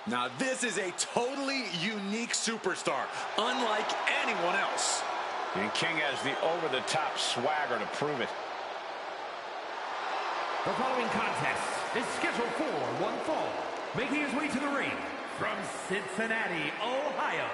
Now this is a totally unique superstar, unlike anyone else. And King has the over-the-top swagger to prove it. The following contest is scheduled for one fall. Making his way to the ring from Cincinnati, Ohio,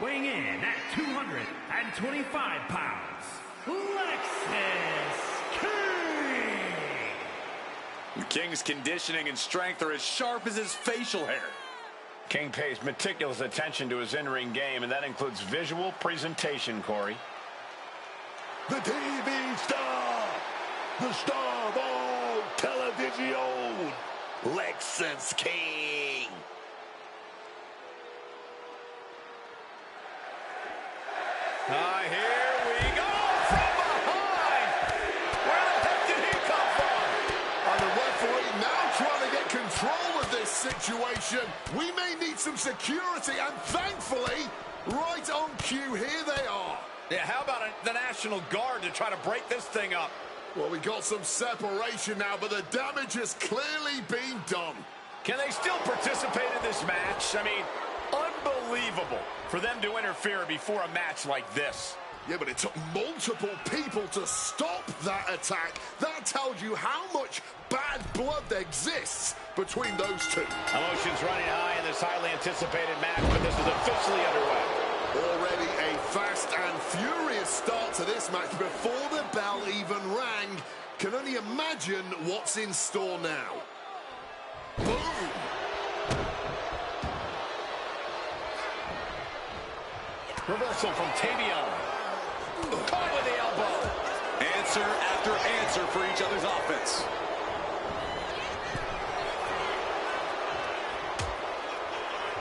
weighing in at 225 pounds, Lexis King. The King's conditioning and strength are as sharp as his facial hair. King pays meticulous attention to his in-ring game, and that includes visual presentation, Corey. The TV star, the star of all television, Lexis King. Here we go from behind. Where the heck did he come from? And the referee now trying to get control of this situation. We may need some security, and thankfully, right on cue, here they are. Yeah, how about the National Guard to try to break this thing up? Well, we got some separation now, but the damage has clearly been done. Can they still participate in this match? I mean, unbelievable for them to interfere before a match like this. Yeah, but it took multiple people to stop that attack. That tells you how much bad blood exists between those two. Emotions running high in this highly anticipated match, but this is officially underway. Already a fast and furious start to this match before the bell even rang. Can only imagine what's in store now. Boom! Reversal from Tavion. Caught with the elbow. Answer after answer for each other's offense.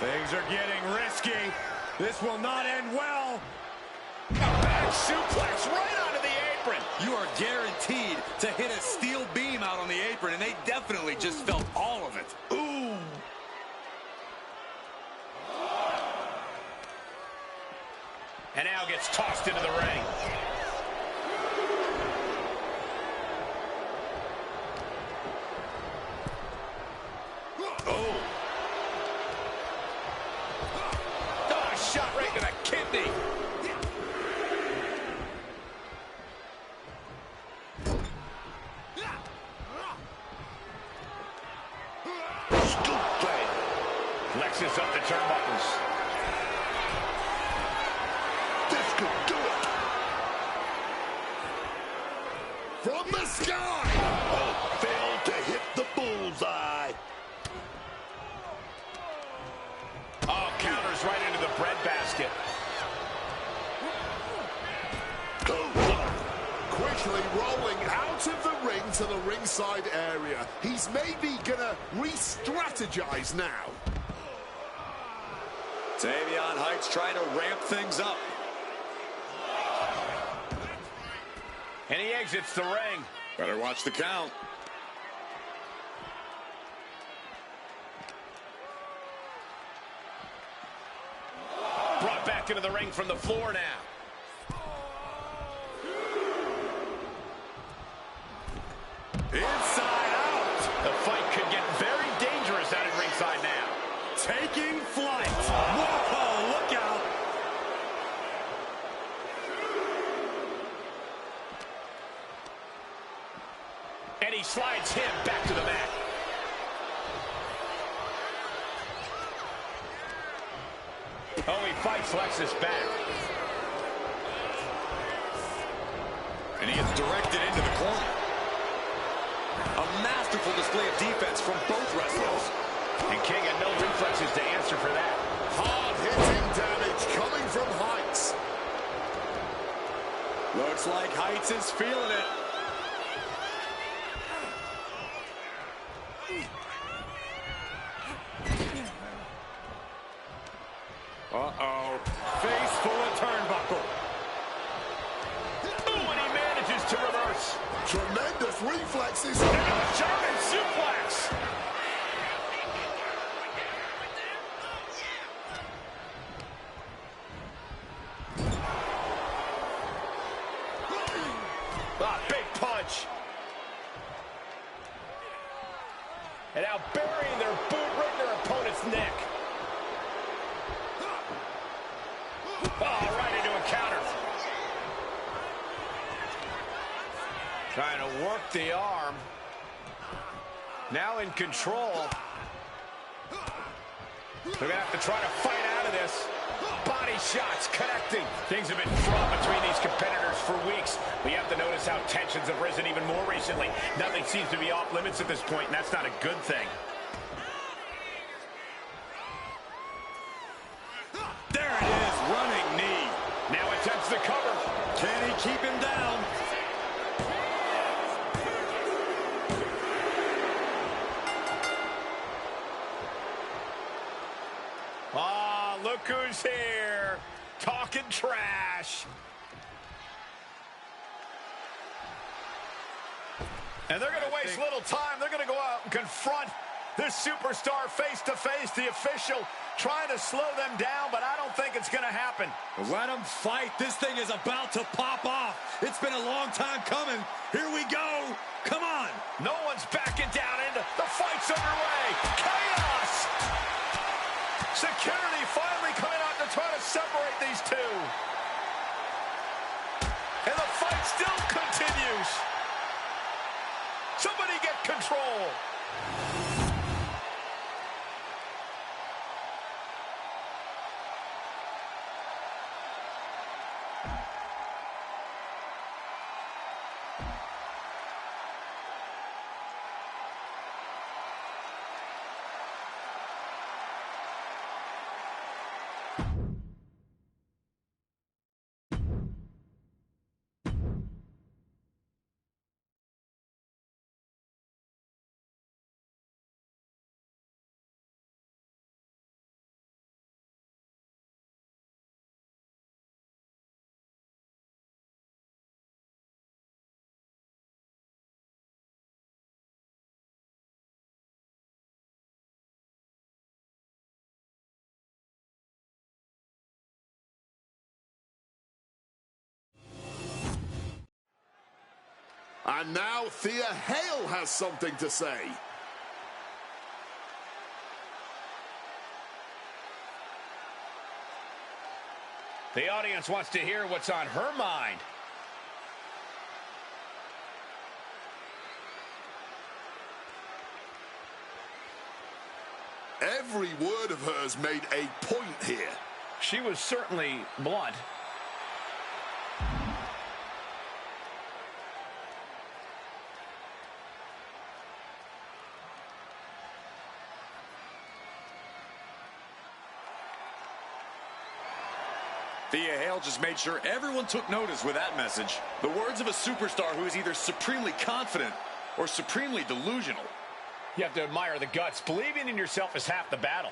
Things are getting risky. This will not end well. A back suplex right onto the apron. You are guaranteed to hit a steel beam out on the apron, and they definitely just felt all of it. Ooh! And now gets tossed into the ring. Oh, a shot right to the kidney. Lexis up the turnbuckles. This could do it. From the sky. Oh, failed to hit the bullseye. Oh, counters right into the breadbasket. Quickly rolling out of the ring to the ringside area. He's maybe gonna re-strategize now. Tavion Heights trying to ramp things up. And he exits the ring. Better watch the count. Brought back into the ring from the floor now. Inside out. The fight could get very dangerous out at ringside now. Taking flight. Whoa, look out. And he slides him back to the mat. Oh, he fights Lexis back. And he gets directed into the corner. A masterful display of defense from both wrestlers. And King had no reflexes to answer for that. Hard-hitting damage coming from Heights. Looks like Heights is feeling it. Uh-oh. Face full of turnbuckle. Oh, and he manages to reverse. Tremendous reflexes. German suplex. Big punch. And now burying their boot right in their opponent's neck. Trying to work the arm. Now in control. They're going to have to try to fight out of this. Body shots connecting. Things have been fraught between these competitors for weeks. But you have to notice how tensions have risen even more recently. Nothing seems to be off limits at this point, and that's not a good thing. There it is, running knee. Now attempts the cover. Can he keep him down? Look who's here, talking trash. And they're going to waste little time. They're going to go out and confront this superstar face to face. The official trying to slow them down, but I don't think it's going to happen. Let them fight. This thing is about to pop off. It's been a long time coming. Here we go. Come on. No one's backing down. And the fight's underway. Chaos. Security finally coming out to try to separate these two. And the fight still continues. Somebody get control. And now Thea Hale has something to say. The audience wants to hear what's on her mind. Every word of hers made a point here. She was certainly blunt. Thea Hale just made sure everyone took notice with that message. The words of a superstar who is either supremely confident or supremely delusional. You have to admire the guts. Believing in yourself is half the battle.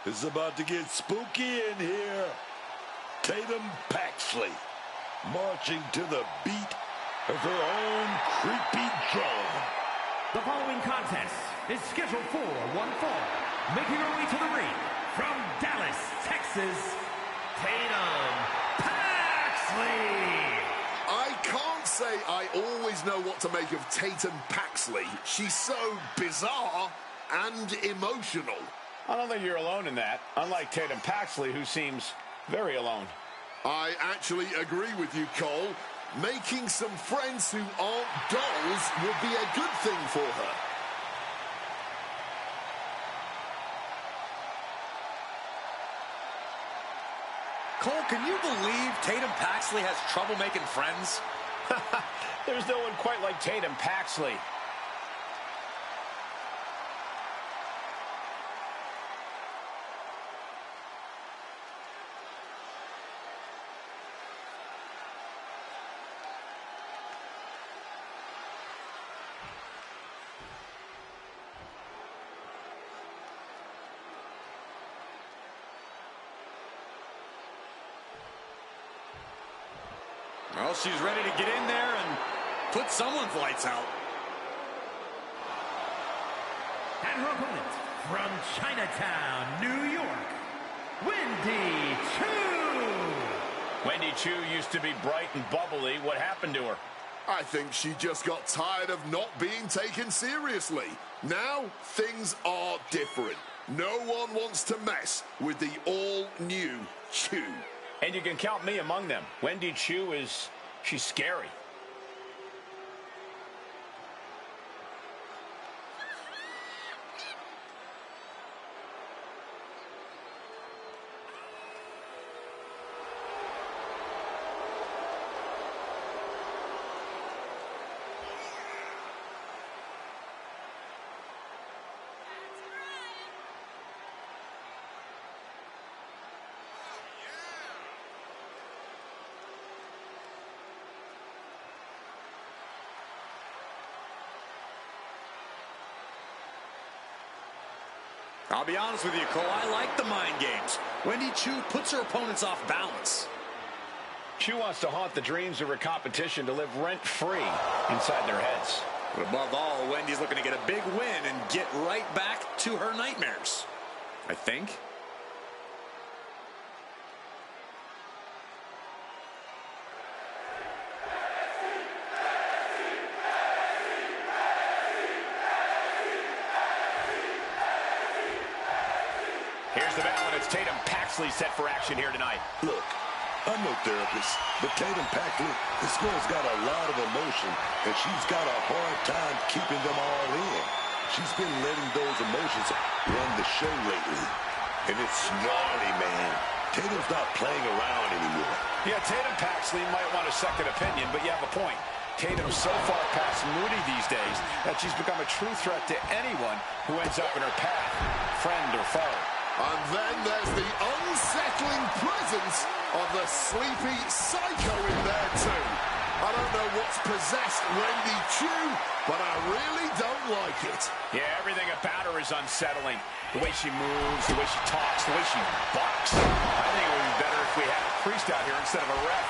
It's about to get spooky in here. Tatum Paxley marching to the beat of her own creepy jaw. The following contest is scheduled for one fall. Making her way to the ring from Dallas, Texas, Tatum, Paxley. I can't say I always know what to make of Tatum Paxley. She's so bizarre and emotional. I don't think you're alone in that, unlike Tatum Paxley, who seems very alone. I actually agree with you, Cole. Making some friends who aren't dolls would be a good thing for her. Cole, can you believe Tatum Paxley has trouble making friends? There's no one quite like Tatum Paxley. Well, she's ready to get in there and put someone's lights out. And her opponent from Chinatown, New York, Wendy Choo. Wendy Choo used to be bright and bubbly. What happened to her? I think she just got tired of not being taken seriously. Now, things are different. No one wants to mess with the all-new Choo. And you can count me among them. Wendy Choo she's scary. I'll be honest with you, Cole, I like the mind games. Wendy Choo puts her opponents off balance. Choo wants to haunt the dreams of her competition to live rent-free inside their heads. But above all, Wendy's looking to get a big win and get right back to her nightmares, I think. Here's the bell, and it's Tatum Paxley set for action here tonight. Look, I'm no therapist, but Tatum Paxley, this girl's got a lot of emotion, and she's got a hard time keeping them all in. She's been letting those emotions run the show lately, and it's gnarly, man. Tatum's not playing around anymore. Yeah, Tatum Paxley might want a second opinion, but you have a point. Tatum's so far past moody these days that she's become a true threat to anyone who ends up in her path, friend or foe. And then there's the unsettling presence of the sleepy psycho in there too. I don't know what's possessed Wendy Choo, but I really don't like it. Yeah, everything about her is unsettling. The way she moves, the way she talks, the way she barks. I think it would be better if we had a priest out here instead of a ref.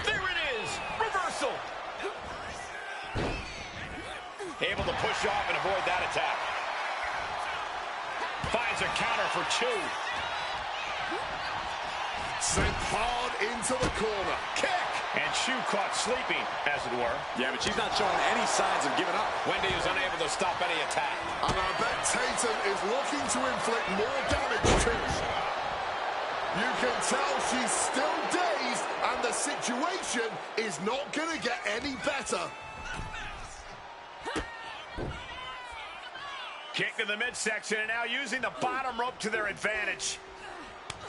There it is! Reversal! Able to push off and avoid that attack. Finds a counter for Choo. Sent hard into the corner. Kick! And Choo caught sleeping, as it were. Yeah, but she's not showing any signs of giving up. Wendy is unable to stop any attack. And I bet Tatum is looking to inflict more damage too. You can tell she's still dazed, and the situation is not going to get any better. Kick to the midsection, and now using the bottom rope to their advantage.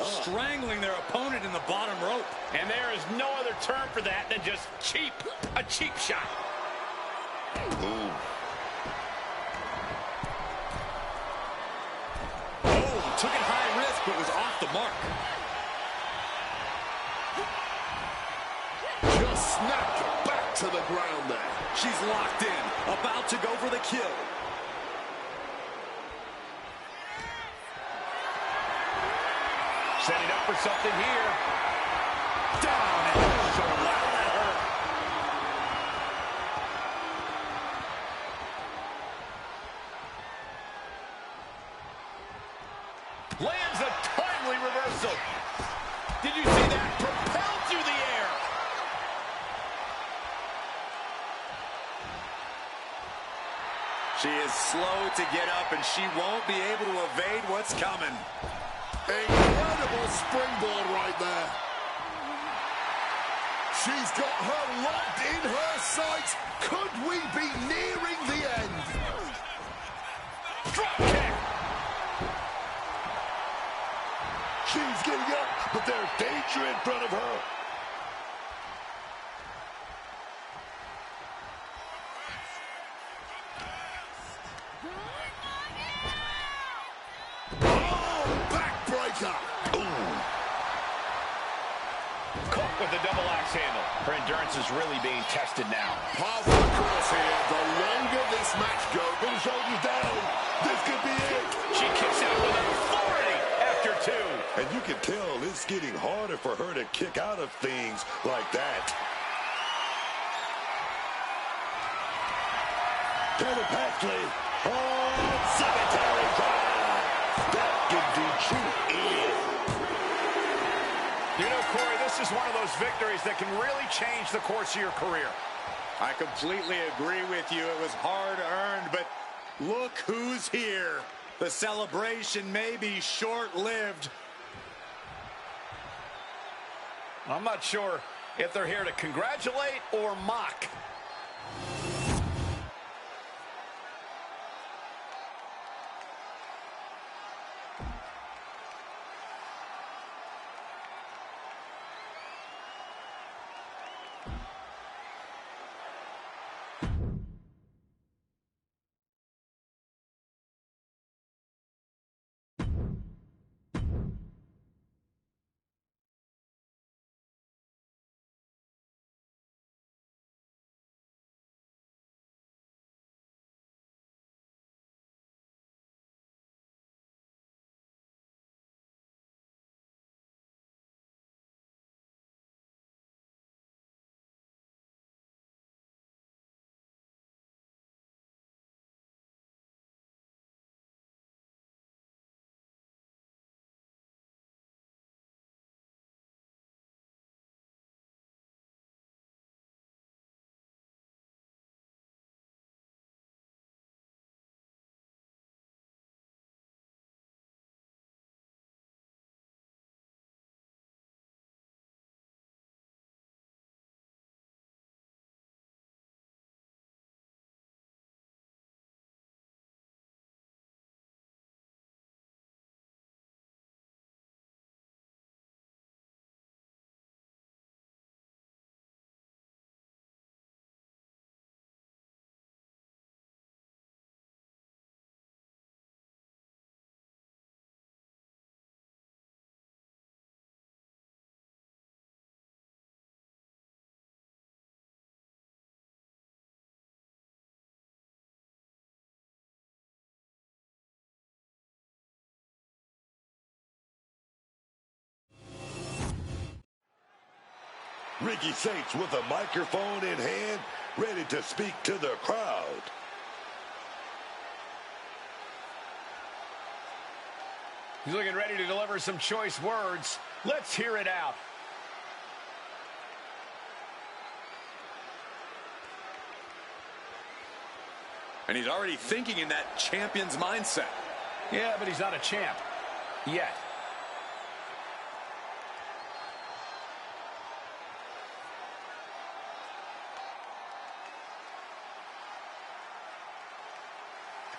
Strangling their opponent in the bottom rope. And there is no other term for that than just cheap. A cheap shot. Ooh. Oh, took it high risk, but was off the mark. Just snapped back to the ground there. She's locked in, about to go for the kill. setting up for something here. Down and so loud that hurt. Lands a timely reversal. Did you see that? Propelled through the air. She is slow to get up, and she won't be able to evade what's coming. Incredible springboard right there. She's got her locked in her sights. Could we be nearing the end? Drop kick. She's getting up, but there's danger in front of her. Caught with the double axe handle. Her endurance is really being tested now. Part of the course here. The longer this match goes, Put the shoulders down. This could be it. She kicks out with authority after two. And you can tell it's getting harder for her to kick out of things like that. Tatum Paxley. Oh, cemetery drive. That gives the Choo in. You know, Corey, this is one of those victories that can really change the course of your career. I completely agree with you. It was hard-earned, but look who's here. The celebration may be short-lived. I'm not sure if they're here to congratulate or mock. Ricky Saints with a microphone in hand, ready to speak to the crowd. He's looking ready to deliver some choice words. Let's hear it out. And he's already thinking in that champion's mindset. Yeah, but he's not a champ. Yet.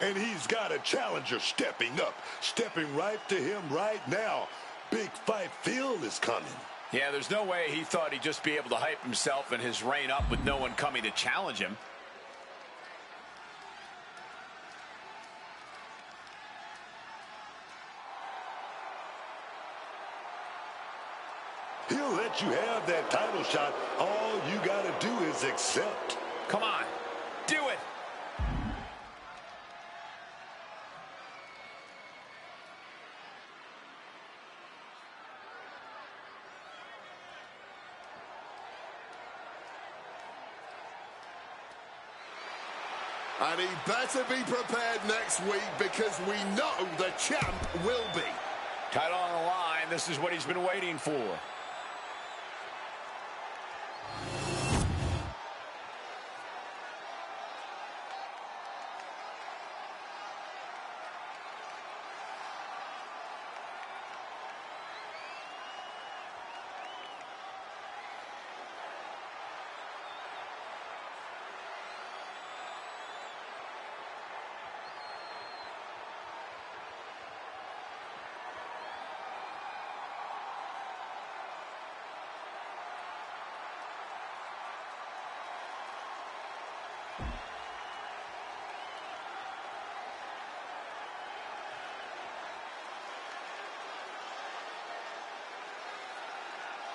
And he's got a challenger stepping up, stepping right to him right now. Big fight feel is coming. Yeah, there's no way he thought he'd just be able to hype himself and his reign up with no one coming to challenge him. He'll let you have that title shot. All you got to do is accept. Come on, do it. And he better be prepared next week because we know the champ will be. Title on the line. This is what he's been waiting for.